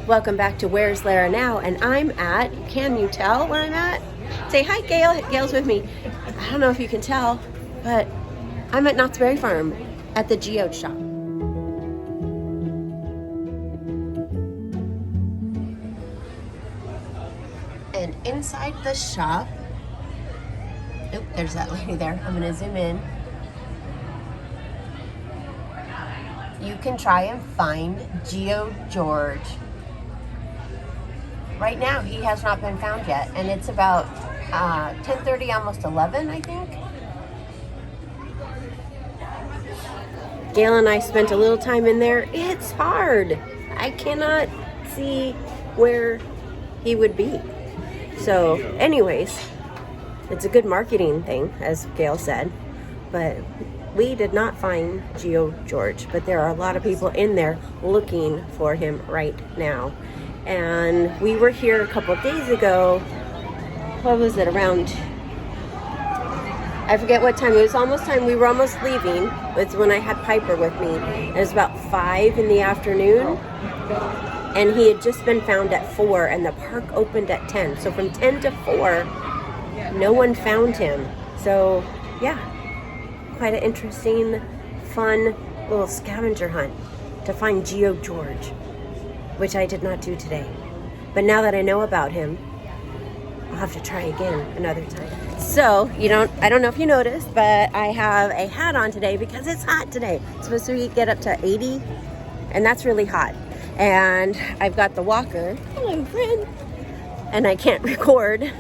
Welcome back to Where's Lara Now, and I'm at, can you tell where I'm at? Say hi, Gayle. Gayle's with me. I don't know if you can tell, but I'm at Knott's Berry Farm at the Geode shop. And inside the shop, oh, there's that lady there. I'm gonna zoom in. You can try and find Geode George. Right now, he has not been found yet, and it's about 10:30, almost 11, I think. Gayle and I spent a little time in there. It's hard. I cannot see where he would be. So, anyways, it's a good marketing thing, as Gayle said, but we did not find Geode George, but there are a lot of people in there looking for him right now. And we were here a couple of days ago. What was it, around, I forget what time. It was almost time. We were almost leaving. It's when I had Piper with me. It was about 5 in the afternoon. And he had just been found at 4, and the park opened at 10. So from 10 to 4, no one found him. So, yeah, quite an interesting, fun little scavenger hunt to find Geode George, which I did not do today. But now that I know about him, I'll have to try again another time. So, I don't know if you noticed, but I have a hat on today because it's hot today. It's supposed to get up to 80, and that's really hot. And I've got the walker, hello friend, and I can't record,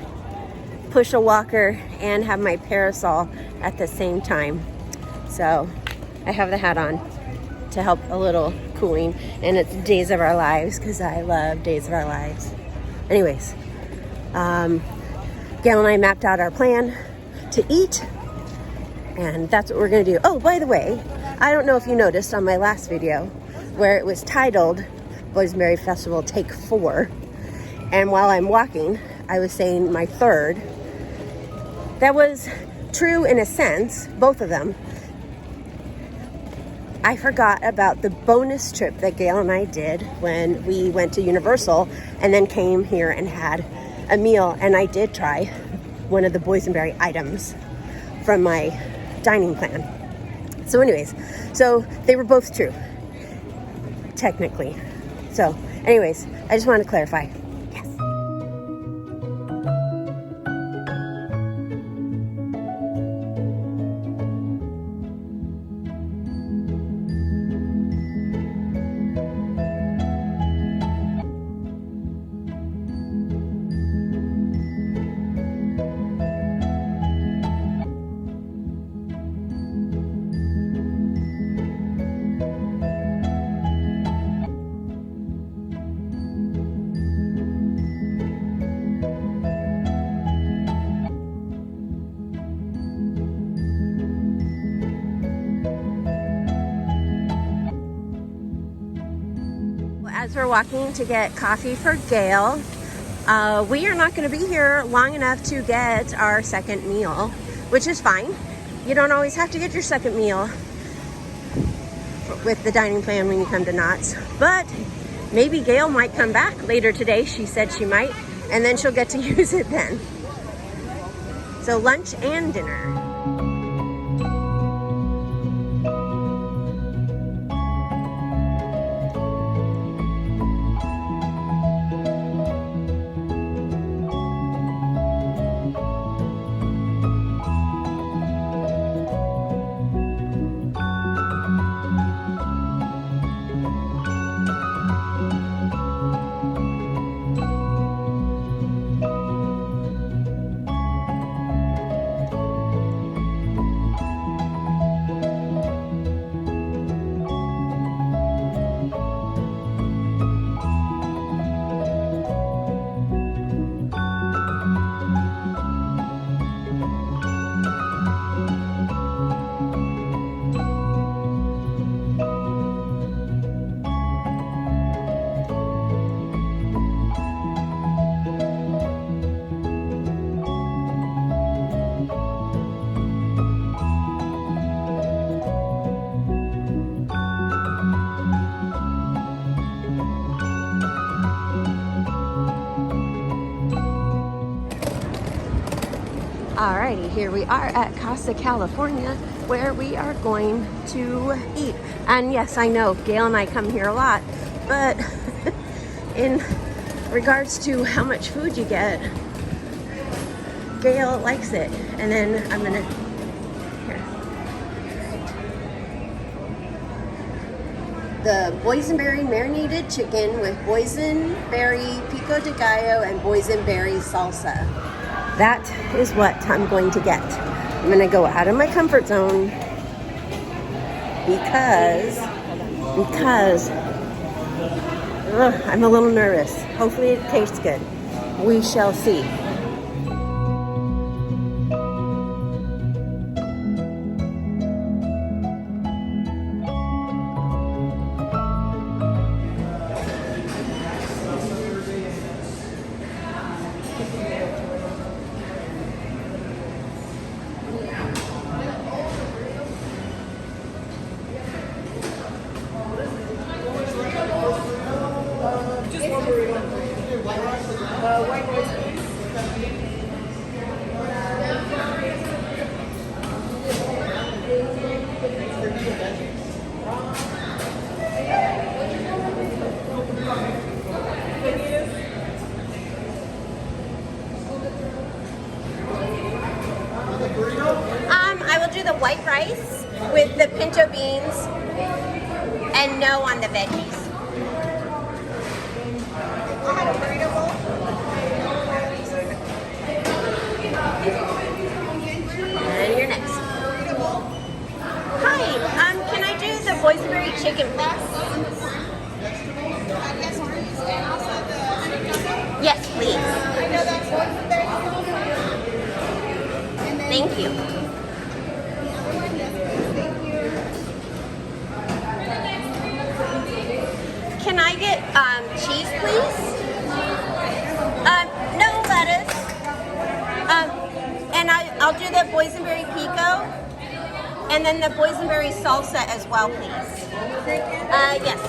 push a walker, and have my parasol at the same time. So I have the hat on to help a little cooling, and it's Days of Our Lives because I love Days of Our Lives. Anyways, Gayle and I mapped out our plan to eat, and that's what we're gonna do. Oh, by the way, I don't know if you noticed on my last video where it was titled Boysenberry Festival Take 4, and while I'm walking, I was saying my third. That was true in a sense, both of them. I forgot about the bonus trip that Gayle and I did when we went to Universal and then came here and had a meal, and I did try one of the Boysenberry items from my dining plan. So anyways, so they were both true, technically. So anyways, I just wanted to clarify. Yes. As we're walking to get coffee for Gayle, we are not going to be here long enough to get our second meal, which is fine. You don't always have to get your second meal with the dining plan when you come to Knott's, but maybe Gayle might come back later today. She said she might, and then she'll get to use it then. So lunch and dinner. Alrighty, here we are at Casa California, where we are going to eat. And yes, I know Gayle and I come here a lot, but in regards to how much food you get, Gayle likes it. And then I'm gonna, here. The boysenberry marinated chicken with boysenberry pico de gallo and boysenberry salsa. That is what I'm going to get. I'm gonna go out of my comfort zone because I'm a little nervous. Hopefully it tastes good. We shall see. I will do the white rice with the pinto beans and no on the veggies. I had a burrito bowl. And you're next. Burrito bowl. Hi, can I do the boysenberry chicken, please? Yes, please. And also the yes, please. I know that's boysenberry. Thank you. Can I get cheese, please? No lettuce. And I'll do the boysenberry pico, and then the boysenberry salsa as well, please. Yes.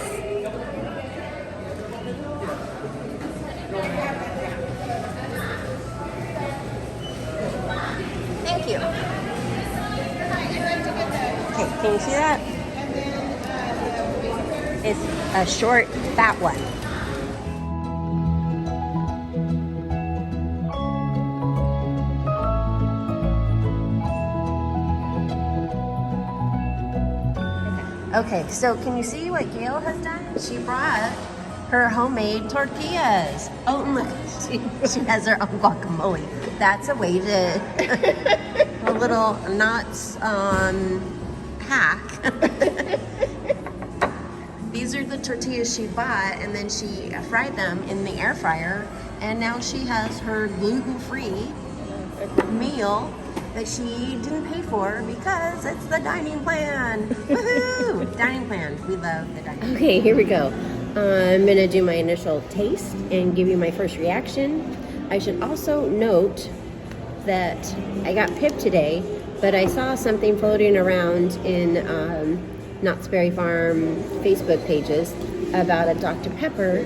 Thank you. Okay, can you see that? It's a short, fat one. Okay, so can you see what Gayle has done? She brought her homemade tortillas. Oh, and look, she has her own guacamole. That's a way to, a little not hack. These are the tortillas she bought, and then she fried them in the air fryer, and now she has her gluten-free meal that she didn't pay for because it's the dining plan. Woohoo! Dining plan. We love the dining plan. Okay, here we go. I'm gonna do my initial taste and give you my first reaction. I should also note that I got Pibb today, but I saw something floating around in Knott's Berry Farm Facebook pages about a Dr. Pepper,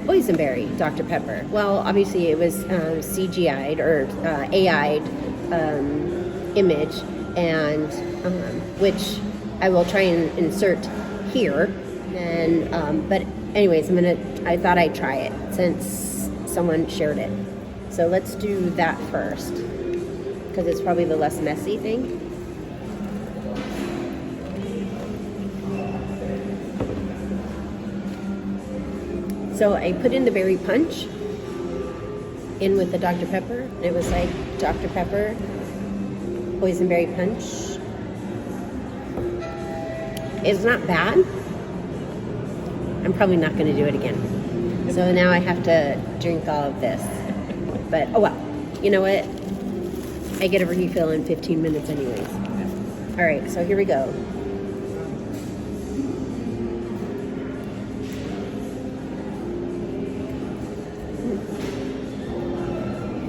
Boysenberry Dr. Pepper. Well, obviously it was CGI'd or AI'd image, and which I will try and insert here. And but anyways, I thought I'd try it since someone shared it. So let's do that first, because it's probably the less messy thing. So I put in the berry punch in with the Dr. Pepper. It was like Dr. Pepper, boysenberry punch. It's not bad. I'm probably not going to do it again. So now I have to drink all of this. But, oh well, you know what? I get a refill in 15 minutes anyways. All right, so here we go.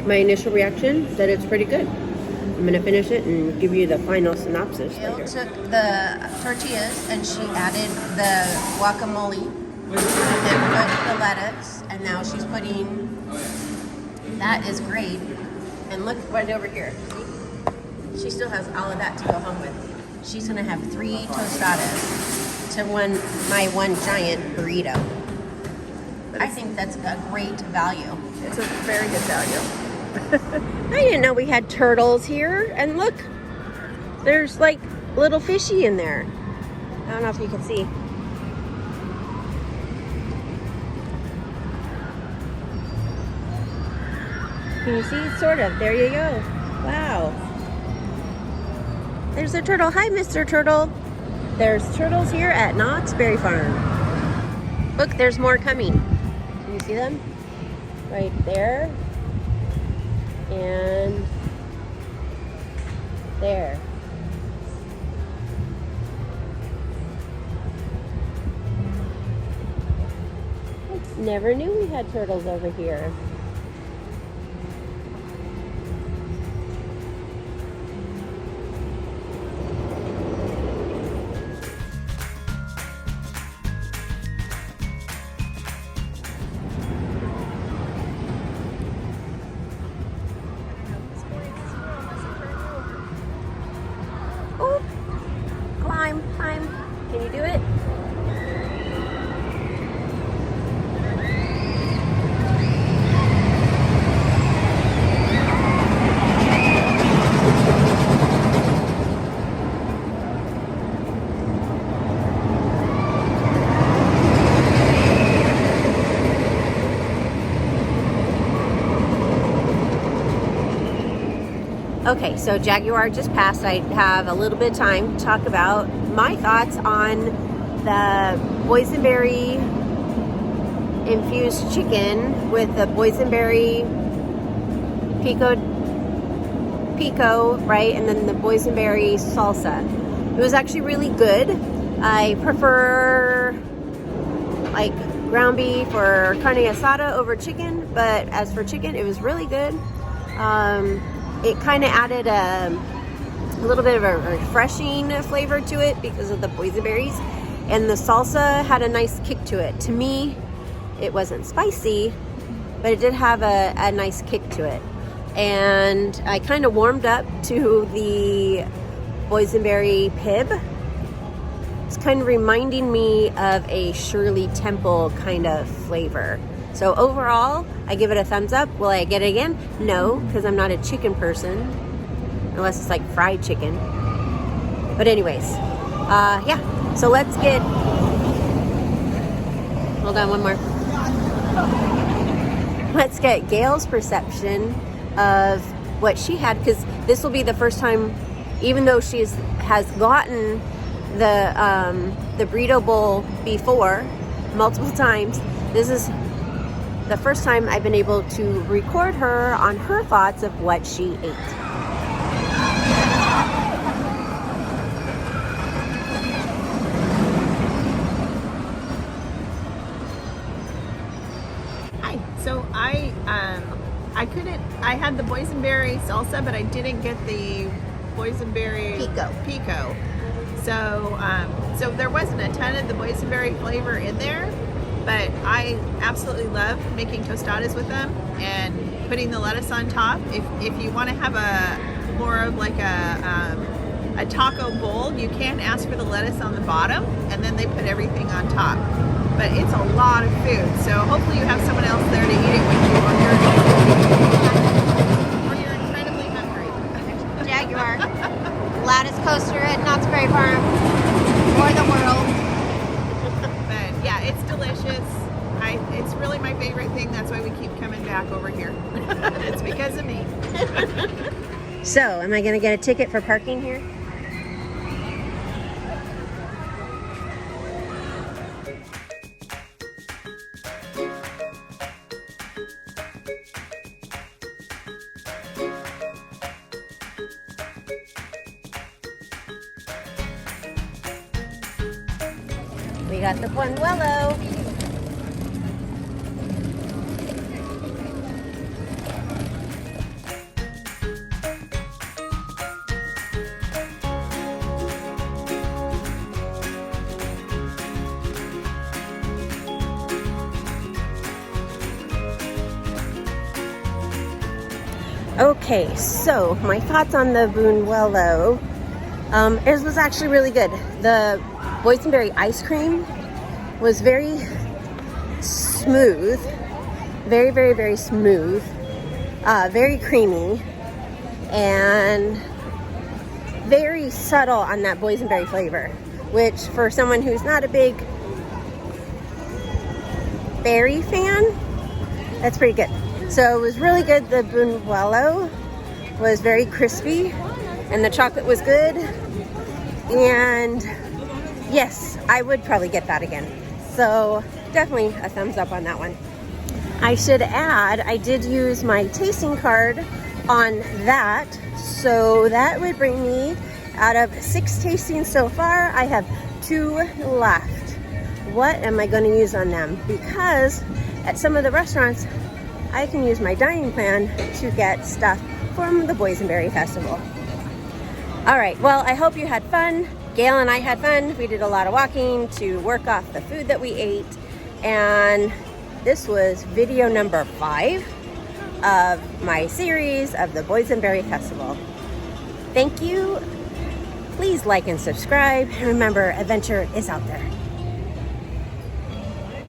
My initial reaction is that it's pretty good. I'm going to finish it and give you the final synopsis. Gayle took the tortillas and she added the guacamole and put the lettuce, and now she's putting, that is great. And look right over here. She still has all of that to go home with. She's gonna have 3 tostadas to my one giant burrito. I think that's a great value. It's a very good value. I didn't know we had turtles here. And look, there's like little fishy in there. I don't know if you can see. Can you see? Sort of. There you go. Wow. There's a turtle. Hi, Mr. Turtle. There's turtles here at Knott's Berry Farm. Look, there's more coming. Can you see them? Right there. And there. Never knew we had turtles over here. Oh, climb. Can you do it? Okay, so Jaguar just passed. I have a little bit of time to talk about my thoughts on the boysenberry infused chicken with the boysenberry pico, right? And then the boysenberry salsa. It was actually really good. I prefer like ground beef or carne asada over chicken, but as for chicken, it was really good. It kind of added a little bit of a refreshing flavor to it because of the boysenberries, and the salsa had a nice kick to it. To me, it wasn't spicy, but it did have a nice kick to it. And I kind of warmed up to the boysenberry Pibb. It's kind of reminding me of a Shirley Temple kind of flavor. So overall, I give it a thumbs up. Will I get it again? No, because I'm not a chicken person, unless it's like fried chicken. But anyways, yeah, so let's get, hold on, one more. Let's get Gayle's perception of what she had, because this will be the first time, even though she has gotten the burrito bowl before, multiple times, this is the first time I've been able to record her on her thoughts of what she ate. Hi. So I had the boysenberry salsa, but I didn't get the boysenberry pico. So there wasn't a ton of the boysenberry flavor in there. But I absolutely love making tostadas with them and putting the lettuce on top. If you want to have a more of like a taco bowl, you can ask for the lettuce on the bottom, and then they put everything on top. But it's a lot of food, so hopefully you have someone else there to eat it with you, or you're incredibly hungry. Jaguar, lattice coaster at Knott's Berry Farm, or the world. Yeah, it's delicious. It's really my favorite thing. That's why we keep coming back over here. It's because of me. So, am I going to get a ticket for parking here? We got the Buñuelo. Okay, so my thoughts on the Buñuelo. It was actually really good. The boysenberry ice cream was very smooth, very, very, very smooth, very creamy, and very subtle on that boysenberry flavor, which for someone who's not a big berry fan, that's pretty good. So it was really good. The Buñuelo was very crispy, and the chocolate was good. And yes, I would probably get that again. So definitely a thumbs up on that one. I should add, I did use my tasting card on that. So that would bring me out of 6 tastings so far. I have 2 left. What am I going to use on them? Because at some of the restaurants, I can use my dining plan to get stuff from the Boysenberry Festival. All right, well, I hope you had fun. Gayle and I had fun. We did a lot of walking to work off the food that we ate. And this was video number 5 of my series of the Boysenberry Festival. Thank you. Please like and subscribe. And remember, adventure is out there.